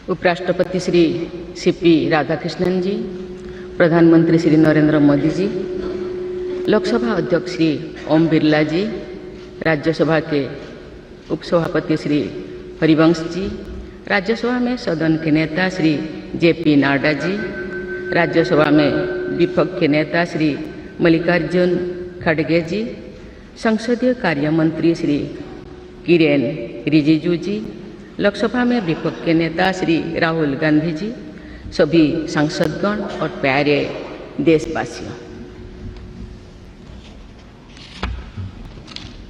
उपराष्ट्रपति श्री सीपी राधाकृष्णन जी, प्रधानमंत्री श्री नरेंद्र मोदी जी, लोकसभा अध्यक्ष श्री ओम बिरला जी, राज्यसभा के उपसभापति श्री हरिवंश जी, राज्यसभा में सदन के नेता श्री जेपी नड्डा जी, राज्यसभा में विपक्ष के नेता श्री मल्लिकार्जुन खड़गे जी, संसदीय कार्य मंत्री श्री किरेन रिजिजू जी, लोकसभा में विपक्ष के नेता श्री राहुल गांधी जी, सभी सांसदगण और प्यारे देशवासियों,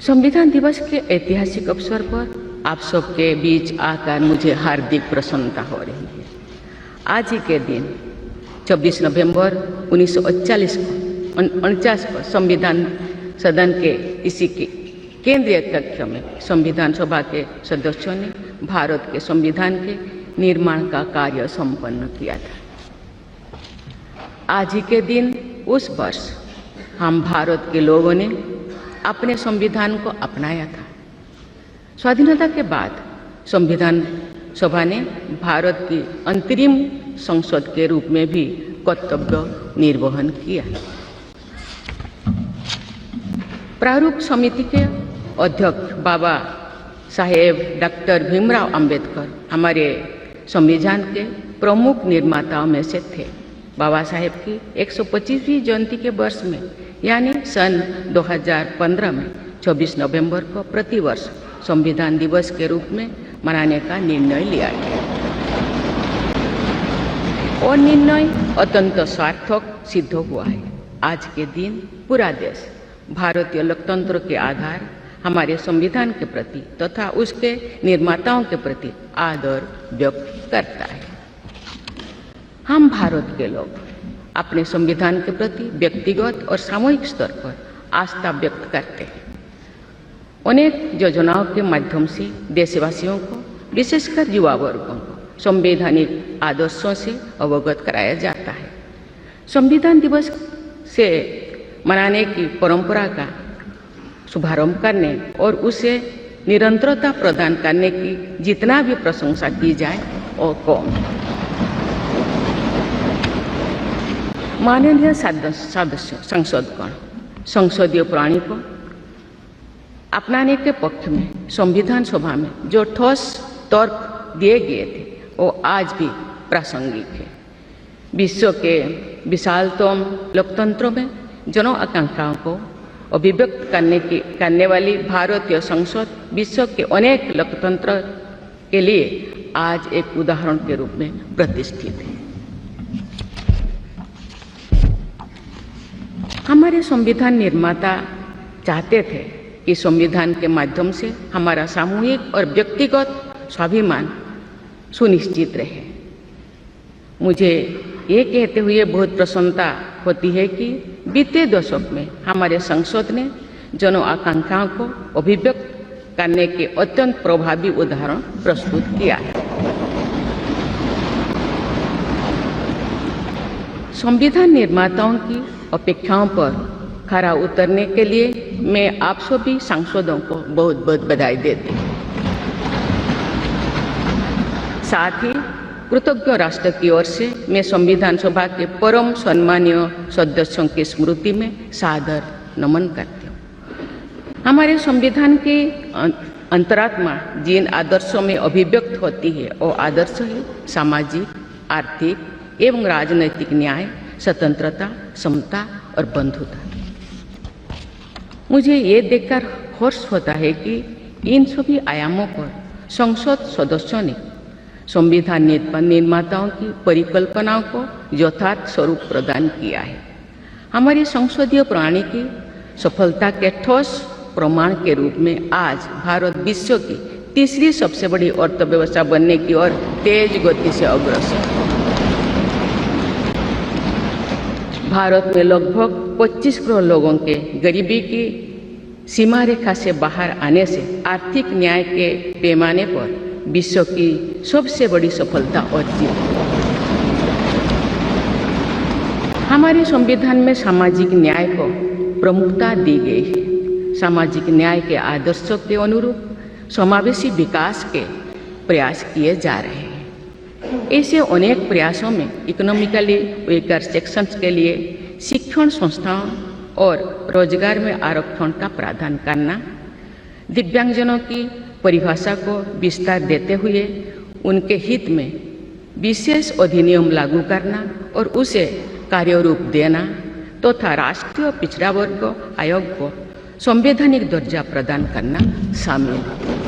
संविधान दिवस के ऐतिहासिक अवसर पर आप सबके बीच आकर मुझे हार्दिक प्रसन्नता हो रही है। आज ही के दिन 26 नवंबर 1949 को संविधान सदन के इसी के केंद्रीय कक्ष में संविधान सभा के सदस्यों ने भारत के संविधान के निर्माण का कार्य संपन्न किया था। आज ही के दिन उस वर्ष हम भारत के लोगों ने अपने संविधान को अपनाया था। स्वाधीनता के बाद संविधान सभा ने भारत की अंतरिम संसद के रूप में भी कर्तव्य निर्वहन किया। प्रारूप समिति के अध्यक्ष बाबा साहेब डॉक्टर भीमराव अंबेडकर हमारे संविधान के प्रमुख निर्माताओं में से थे। बाबा साहेब की 125वीं जयंती के वर्ष में यानी सन 2015 में 26 नवंबर को प्रतिवर्ष संविधान दिवस के रूप में मनाने का निर्णय लिया गया और निर्णय अत्यंत सार्थक सिद्ध हुआ है। आज के दिन पूरा देश भारतीय लोकतंत्र के आधार हमारे संविधान के प्रति तथा उसके निर्माताओं के प्रति आदर व्यक्त करता है। हम भारत के लोग अपने संविधान के प्रति व्यक्तिगत और सामूहिक स्तर पर आस्था व्यक्त करते हैं। अनेक योजनाओं के माध्यम से देशवासियों को, विशेषकर युवा वर्गों को संवैधानिक आदर्शों से अवगत कराया जाता है। संविधान दिवस से मनाने की परंपरा का शुभारंभ करने और उसे निरंतरता प्रदान करने की जितना भी प्रशंसा की जाए और कम। माननीय सदस्य संसदगण संसदीय प्रणाली को अपनाने के पक्ष में संविधान सभा में जो ठोस तर्क दिए गए थे वो आज भी प्रासंगिक है। विश्व के विशालतम लोकतंत्र में जन आकांक्षाओं को अभिव्यक्त करने वाली भारतीय संसद विश्व के अनेक लोकतंत्र के लिए आज एक उदाहरण के रूप में प्रतिष्ठित है। हमारे संविधान निर्माता चाहते थे कि संविधान के माध्यम से हमारा सामूहिक और व्यक्तिगत स्वाभिमान सुनिश्चित रहे। मुझे ये कहते हुए बहुत प्रसन्नता होती है कि बीते दशक में हमारे संसद ने जन आकांक्षाओं को अभिव्यक्त करने के अत्यंत प्रभावी उदाहरण प्रस्तुत किया है। संविधान निर्माताओं की अपेक्षाओं पर खरा उतरने के लिए मैं आप सभी सांसदों को बहुत बहुत बधाई देती हूँ। साथ ही कृतज्ञ राष्ट्र की ओर से मैं संविधान सभा के परम सम्मानीय सदस्यों की स्मृति में सादर नमन करती हूँ। हमारे संविधान के अंतरात्मा जिन आदर्शों में अभिव्यक्त होती है वो आदर्श है सामाजिक, आर्थिक एवं राजनैतिक न्याय, स्वतंत्रता, समता और बंधुता। मुझे ये देखकर हर्ष होता है कि इन सभी आयामों पर संसद सदस्यों ने संविधान निर्माताओं की परिकल्पनाओं को यथार्थ स्वरूप प्रदान किया है। हमारी संसदीय प्रणाली की सफलता के ठोस प्रमाण के रूप में आज भारत विश्व की तीसरी सबसे बड़ी अर्थव्यवस्था बनने की ओर तेज गति से अग्रसर है। भारत में लगभग 25 करोड़ लोगों के गरीबी की सीमा रेखा से बाहर आने से आर्थिक न्याय के पैमाने पर विश्व की सबसे बड़ी सफलता अर्जित है। हमारे संविधान में सामाजिक न्याय को प्रमुखता दी गई है। सामाजिक न्याय के आदर्शों के अनुरूप समावेशी विकास के प्रयास किए जा रहे हैं। ऐसे अनेक प्रयासों में इकोनॉमिकली वीकर सेक्शंस के लिए शिक्षण संस्थाओं और रोजगार में आरक्षण का प्रावधान करना, दिव्यांगजनों की परिभाषा को विस्तार देते हुए उनके हित में विशेष अधिनियम लागू करना और उसे कार्यरूप देना तथा राष्ट्रीय पिछड़ा वर्ग आयोग को संवैधानिक दर्जा प्रदान करना शामिल है।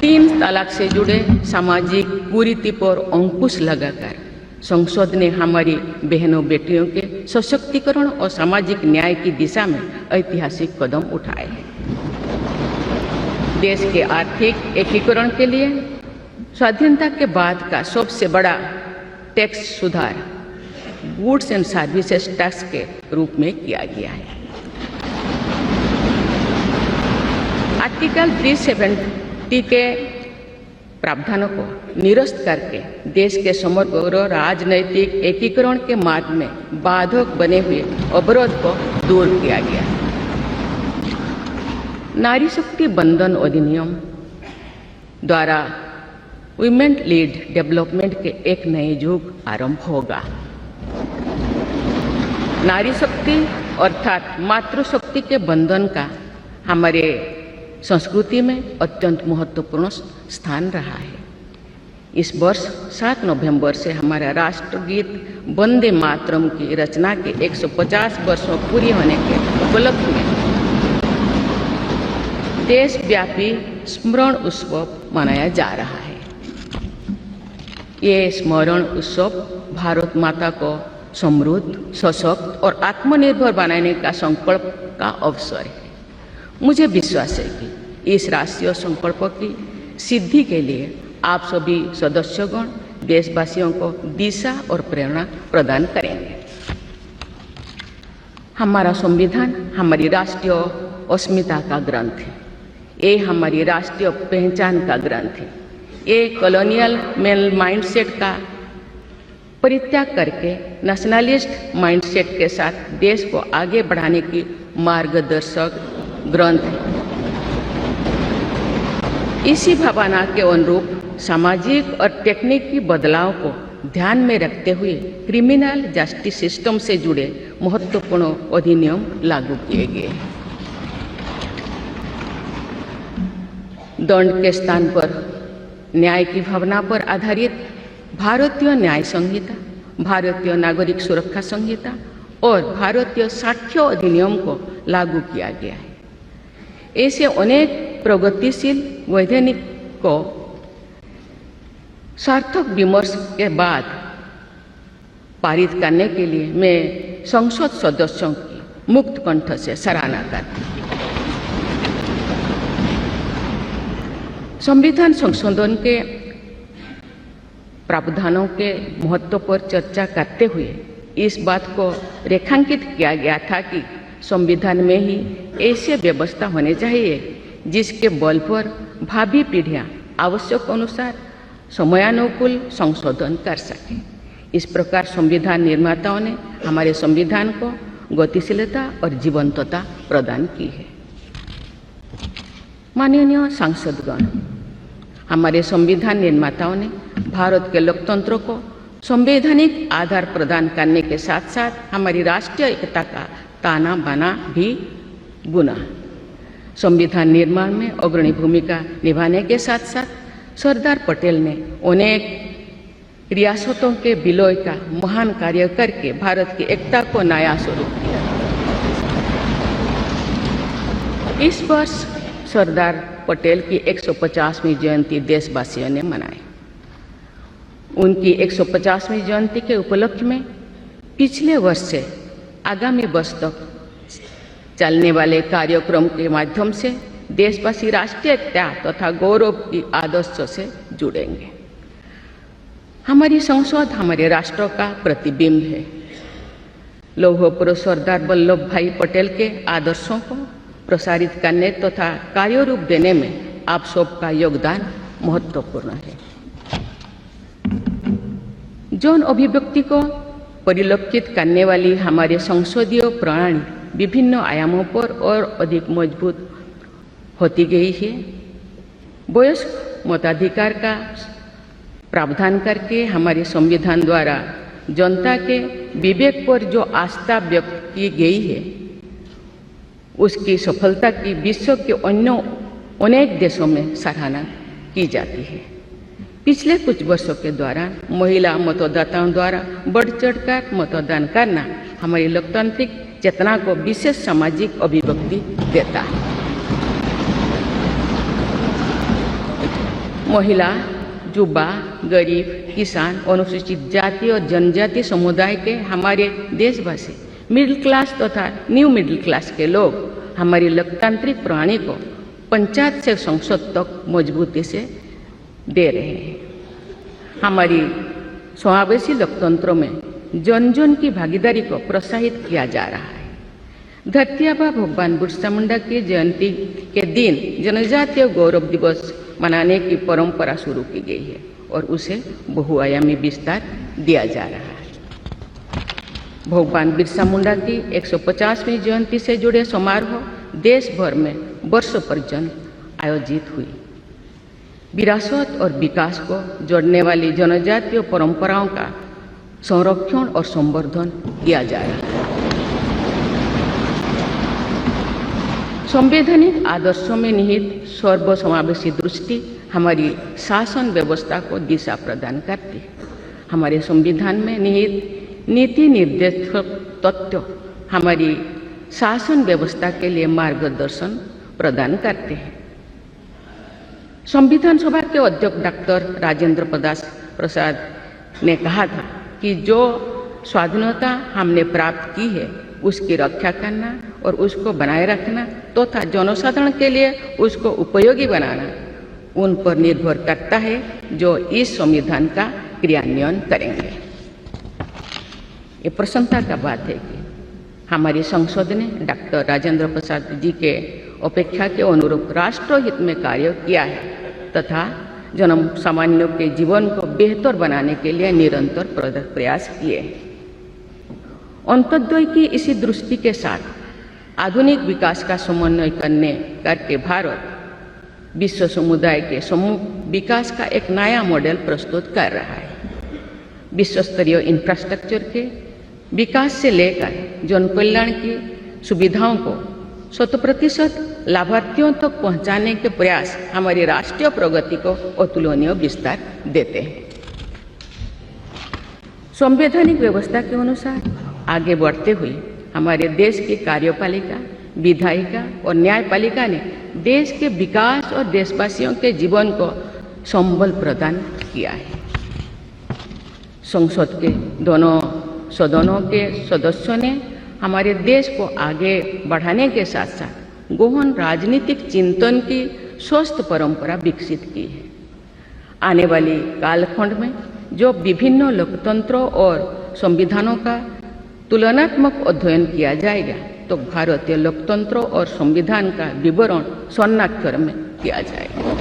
3 तलाक से जुड़े सामाजिक कुरीति पर अंकुश लगाकर संसद ने हमारी बहनों बेटियों के सशक्तिकरण और सामाजिक न्याय की दिशा में ऐतिहासिक कदम उठाए हैं। देश के आर्थिक एकीकरण के लिए स्वाधीनता के बाद का सबसे बड़ा टैक्स सुधार गुड्स एंड सर्विसेज टैक्स के रूप में किया गया है। आर्टिकल 370 के प्रावधानों को निरस्त करके देश के समग्र राजनैतिक एकीकरण के मार्ग में बाधक बने हुए अवरोध को दूर किया गया। नारी शक्ति बंधन अधिनियम द्वारा वुमेन लीड डेवलपमेंट के एक नए युग आरंभ होगा। नारी शक्ति अर्थात मातृशक्ति के बंधन का हमारे संस्कृति में अत्यंत महत्वपूर्ण स्थान रहा है। इस वर्ष 7 नवंबर से हमारा राष्ट्रगीत वंदे मातरम की रचना के 150 वर्षों पूरी होने के उपलक्ष्य में देशव्यापी स्मरण उत्सव मनाया जा रहा है। ये स्मरण उत्सव भारत माता को समृद्ध, सशक्त और आत्मनिर्भर बनाने का संकल्प का अवसर है। मुझे विश्वास है कि इस राष्ट्रीय संकल्प की सिद्धि के लिए आप सभी सदस्यगण देशवासियों को दिशा और प्रेरणा प्रदान करेंगे। हमारा संविधान हमारी राष्ट्रीय अस्मिता का ग्रंथ है। ये हमारी राष्ट्रीय पहचान का ग्रंथ है। ये कॉलोनियल माइंडसेट का परित्याग करके नेशनलिस्ट माइंडसेट के साथ देश को आगे बढ़ाने की मार्गदर्शक ग्रंथ है। इसी भावना के अनुरूप सामाजिक और तकनीकी बदलाव को ध्यान में रखते हुए क्रिमिनल जस्टिस सिस्टम से जुड़े महत्वपूर्ण अधिनियम लागू किए गए। दंड के स्थान पर न्याय की भावना पर आधारित भारतीय न्याय संहिता, भारतीय नागरिक सुरक्षा संहिता और भारतीय साक्ष्य अधिनियम को लागू किया गया है। ऐसे अनेक प्रगतिशील वैधानिक को सार्थक विमर्श के बाद पारित करने के लिए मैं संसद सदस्यों की मुक्त कंठ से सराहना करती हूँ। संविधान संशोधन के प्रावधानों के महत्व पर चर्चा करते हुए इस बात को रेखांकित किया गया था कि संविधान में ही ऐसी व्यवस्था होनी चाहिए जिसके बल पर भावी पीढ़ियां आवश्यक अनुसार समयानुकूल संशोधन कर सके। इस प्रकार संविधान निर्माताओं ने हमारे संविधान को गतिशीलता और जीवंतता प्रदान की है। माननीय सांसदगण, हमारे संविधान निर्माताओं ने भारत के लोकतंत्र को संवैधानिक आधार प्रदान करने के साथ साथ हमारी राष्ट्रीय एकता का ताना बाना भी बुना। संविधान निर्माण में अग्रणी भूमिका निभाने के साथ साथ सरदार पटेल ने अनेक रियासतों के विलय का महान कार्य करके भारत की एकता को नया स्वरूप दिया। इस वर्ष सरदार पटेल की 150वीं जयंती देशवासियों ने मनाई। उनकी 150वीं जयंती के उपलक्ष्य में पिछले वर्ष से आगामी वर्ष तक चलने वाले कार्यक्रम के माध्यम से देशवासी राष्ट्रीय एकता तथा गौरव की आदर्शों से जुड़ेंगे। हमारी संसद हमारे राष्ट्र का प्रतिबिंब है। लौह पुरुष सरदार वल्लभ भाई पटेल के आदर्शों को प्रसारित करने तथा कार्यरूप देने में आप सबका योगदान महत्वपूर्ण है। जौन अभिव्यक्ति को परिलक्षित करने वाली हमारे संसदीय प्रणाली विभिन्न आयामों पर और अधिक मजबूत होती गई है। वयस्क मताधिकार का प्रावधान करके हमारे संविधान द्वारा जनता के विवेक पर जो आस्था व्यक्त की गई है, उसकी सफलता की विश्व के अन्य अनेक देशों में सराहना की जाती है। पिछले कुछ वर्षों के दौरान महिला मतदाताओं द्वारा बढ़ चढ़कर मतदान करना हमारी लोकतांत्रिक चेतना को विशेष सामाजिक अभिव्यक्ति देता है। महिला, युवा, गरीब, किसान, अनुसूचित जाति और जनजाति समुदाय के हमारे देशवासी, मिडिल क्लास तथा न्यू मिडिल क्लास के लोग हमारी लोकतांत्रिक प्रणाली को पंचायत से संसद तक मजबूती से दे रहे हैं। हमारी समावेशी लोकतंत्रों में जन जन की भागीदारी को प्रोत्साहित किया जा रहा है। धरती आबा भगवान बिरसा मुंडा की जयंती के दिन जनजातीय गौरव दिवस मनाने की परंपरा शुरू की गई है और उसे बहुआयामी विस्तार दिया जा रहा है। भगवान बिरसा मुंडा की 150वीं जयंती से जुड़े समारोह देश भर में वर्षों पर्यंत आयोजित हुई। विरासत और विकास को जोड़ने वाली जनजातीय परंपराओं का संरक्षण और संवर्धन किया जा रहा है। संवैधानिक आदर्शों में निहित सर्वसमावेशी दृष्टि हमारी शासन व्यवस्था को दिशा प्रदान करती है। हमारे संविधान में निहित नीति निर्देशक तत्व हमारी शासन व्यवस्था के लिए मार्गदर्शन प्रदान करते हैं। संविधान सभा के अध्यक्ष डॉक्टर राजेंद्र प्रसाद ने कहा था कि जो स्वाधीनता हमने प्राप्त की है उसकी रक्षा करना और उसको बनाए रखना तथा जनसाधारण के लिए उसको उपयोगी बनाना उन पर निर्भर करता है जो इस संविधान का क्रियान्वयन करेंगे। ये प्रसन्नता का बात है कि हमारी संसद ने डॉक्टर राजेंद्र प्रसाद जी के अपेक्षा के अनुरूप राष्ट्रहित में कार्य किया है तथा जन सामान्यों के जीवन को बेहतर बनाने के लिए निरंतर प्रयास किए। अंत्योदय की इसी दृष्टि के साथ आधुनिक विकास का समन्वय करके भारत विश्व समुदाय के समूह विकास का एक नया मॉडल प्रस्तुत कर रहा है। विश्व स्तरीय इंफ्रास्ट्रक्चर के विकास से लेकर जन कल्याण की सुविधाओं को 100% लाभार्थियों तक पहुंचाने के प्रयास हमारी राष्ट्रीय प्रगति को अतुलनीय विस्तार देते हैं। संवैधानिक व्यवस्था के अनुसार आगे बढ़ते हुए हमारे देश की कार्यपालिका, विधायिका और न्यायपालिका ने देश के विकास और देशवासियों के जीवन को संबल प्रदान किया है। संसद के दोनों सदनों के सदस्यों ने हमारे देश को आगे बढ़ाने के साथ साथ गहन राजनीतिक चिंतन की स्वस्थ परंपरा विकसित की है। आने वाली कालखंड में जो विभिन्न लोकतंत्रों और संविधानों का तुलनात्मक अध्ययन किया जाएगा तो भारतीय लोकतंत्र और संविधान का विवरण स्वर्णाक्षर में किया जाएगा।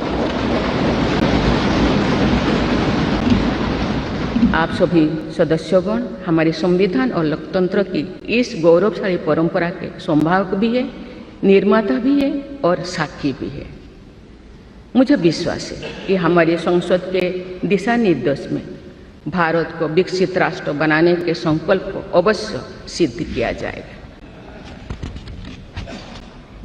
आप सभी सदस्यगण हमारे संविधान और लोकतंत्र की इस गौरवशाली परंपरा के संभावक भी है, निर्माता भी है और साक्षी भी है। मुझे विश्वास है कि हमारे संसद के दिशा निर्देश में भारत को विकसित राष्ट्र बनाने के संकल्प को अवश्य सिद्ध किया जाएगा।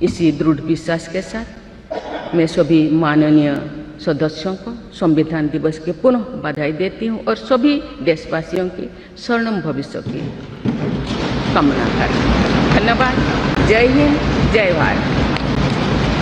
इसी दृढ़ विश्वास के साथ मैं सभी माननीय सदस्यों को संविधान दिवस की पुनः बधाई देती हूँ और सभी देशवासियों की स्वर्णिम भविष्य की कामना करती हूँ। धन्यवाद। जय हिंद, जय भारत।